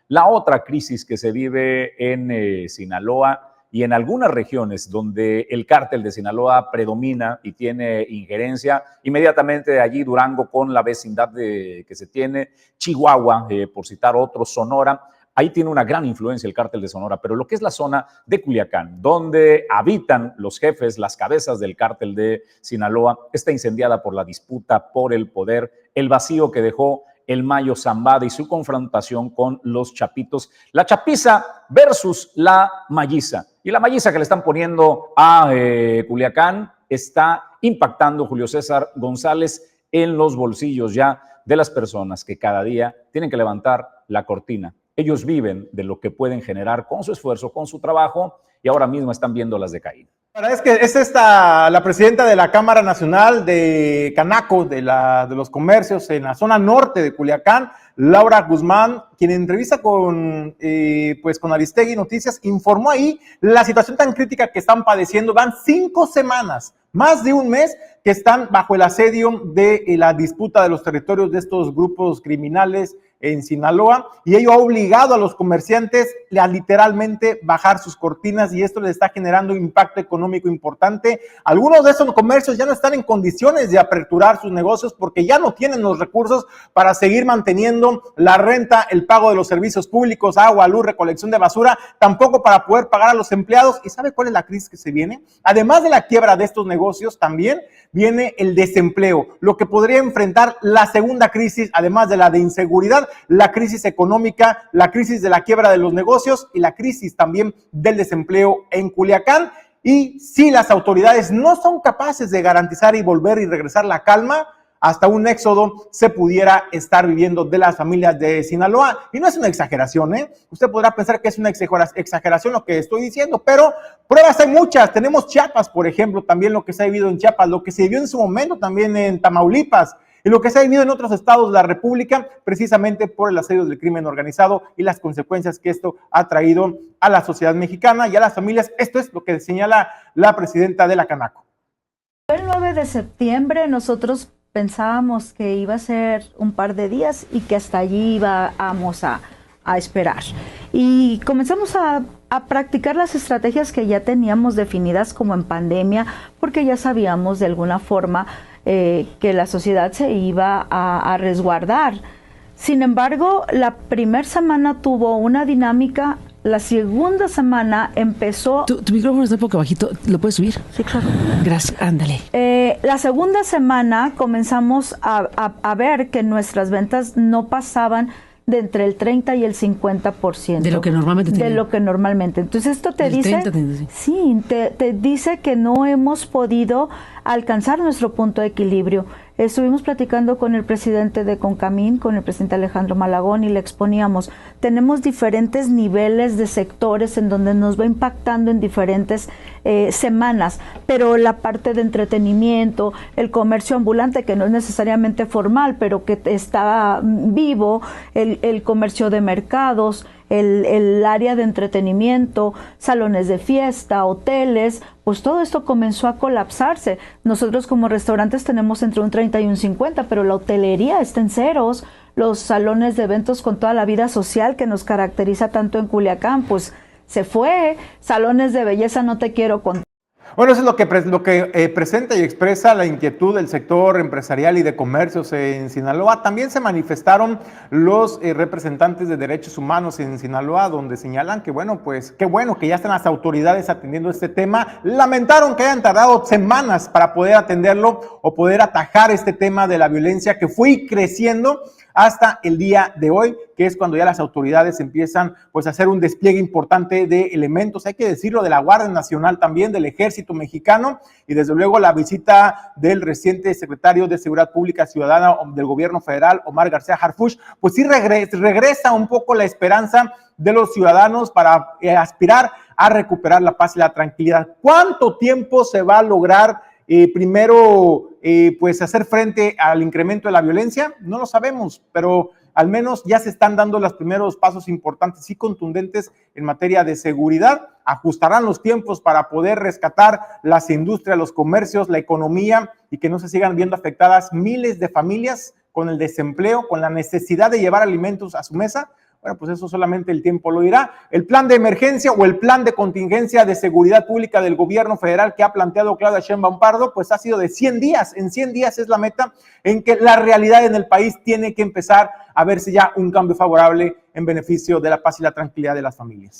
la otra crisis que se vive en Sinaloa y en algunas regiones donde el cártel de Sinaloa predomina y tiene injerencia, inmediatamente de allí Durango con la vecindad que se tiene, Chihuahua, por citar otro, Sonora, ahí tiene una gran influencia el cártel de Sonora, pero lo que es la zona de Culiacán, donde habitan los jefes, las cabezas del cártel de Sinaloa, está incendiada por la disputa por el poder, el vacío que dejó el Mayo Zambada y su confrontación con los chapitos, la chapiza versus la malliza. Y la malliza que le están poniendo a Culiacán está impactando, Julio César González, en los bolsillos ya de las personas que cada día tienen que levantar la cortina. Ellos viven de lo que pueden generar con su esfuerzo, con su trabajo, y ahora mismo están viendo las de caída. Es que es la presidenta de la Cámara Nacional de Canaco, de los comercios en la zona norte de Culiacán, Laura Guzmán, quien en entrevista con Aristegui Noticias informó ahí la situación tan crítica que están padeciendo. Van 5 semanas, más de un mes, que están bajo el asedio de la disputa de los territorios de estos grupos criminales en Sinaloa, y ello ha obligado a los comerciantes a literalmente bajar sus cortinas, y esto les está generando un impacto económico importante. Algunos de esos comercios ya no están en condiciones de aperturar sus negocios porque ya no tienen los recursos para seguir manteniendo la renta, el pago de los servicios públicos, agua, luz, recolección de basura, tampoco para poder pagar a los empleados. ¿Y sabe cuál es la crisis que se viene? Además de la quiebra de estos negocios, también viene el desempleo, lo que podría enfrentar la segunda crisis, además de la de inseguridad, la crisis económica, la crisis de la quiebra de los negocios y la crisis también del desempleo en Culiacán. Y si las autoridades no son capaces de garantizar y volver y regresar la calma, hasta un éxodo se pudiera estar viviendo de las familias de Sinaloa. Y no es una exageración, ¿eh? Usted podrá pensar que es una exageración lo que estoy diciendo, pero pruebas hay muchas. Tenemos Chiapas, por ejemplo, también lo que se ha vivido en Chiapas, lo que se vivió en su momento también en Tamaulipas, y lo que se ha vivido en otros estados de la República, precisamente por el asedio del crimen organizado y las consecuencias que esto ha traído a la sociedad mexicana y a las familias. Esto es lo que señala la presidenta de la Canaco. El 9 de septiembre nosotros pensábamos que iba a ser un par de días y que hasta allí íbamos a esperar. Y comenzamos a practicar las estrategias que ya teníamos definidas como en pandemia, porque ya sabíamos de alguna forma que la sociedad se iba a resguardar. Sin embargo, la primera semana tuvo una dinámica. La segunda semana empezó... Tu micrófono está un poco bajito, ¿lo puedes subir? Sí, claro. Gracias, ándale. La segunda semana comenzamos a ver que nuestras ventas no pasaban de entre el 30 y el 50%. De lo que normalmente tenía. De lo que normalmente. Entonces esto te dice... 30, sí, te dice que no hemos podido alcanzar nuestro punto de equilibrio. Estuvimos platicando con el presidente de Concamín, con el presidente Alejandro Malagón, y le exponíamos, tenemos diferentes niveles de sectores en donde nos va impactando en diferentes semanas, pero la parte de entretenimiento, el comercio ambulante, que no es necesariamente formal, pero que está vivo, el comercio de mercados, el área de entretenimiento, salones de fiesta, hoteles, pues todo esto comenzó a colapsarse. Nosotros como restaurantes tenemos entre un 30 y un 50, pero la hotelería está en ceros. Los salones de eventos con toda la vida social que nos caracteriza tanto en Culiacán, pues se fue. Salones de belleza no te quiero contar. Bueno, eso es lo que presenta y expresa la inquietud del sector empresarial y de comercios en Sinaloa. También se manifestaron los representantes de derechos humanos en Sinaloa, donde señalan que, bueno, pues qué bueno que ya están las autoridades atendiendo este tema. Lamentaron que hayan tardado semanas para poder atenderlo o poder atajar este tema de la violencia que fue creciendo hasta el día de hoy, que es cuando ya las autoridades empiezan pues a hacer un despliegue importante de elementos, hay que decirlo, de la Guardia Nacional también, del Ejército Mexicano, y desde luego la visita del reciente secretario de Seguridad Pública Ciudadana del gobierno federal, Omar García Harfuch, pues sí regresa un poco la esperanza de los ciudadanos para aspirar a recuperar la paz y la tranquilidad. ¿Cuánto tiempo se va a lograr pues hacer frente al incremento de la violencia? No lo sabemos, pero al menos ya se están dando los primeros pasos importantes y contundentes en materia de seguridad. Ajustarán los tiempos para poder rescatar las industrias, los comercios, la economía, y que no se sigan viendo afectadas miles de familias con el desempleo, con la necesidad de llevar alimentos a su mesa. Bueno, pues eso solamente el tiempo lo dirá. El plan de emergencia o el plan de contingencia de seguridad pública del gobierno federal que ha planteado Claudia Sheinbaum Pardo, pues ha sido de 100 días. En 100 días es la meta en que la realidad en el país tiene que empezar a verse ya un cambio favorable en beneficio de la paz y la tranquilidad de las familias.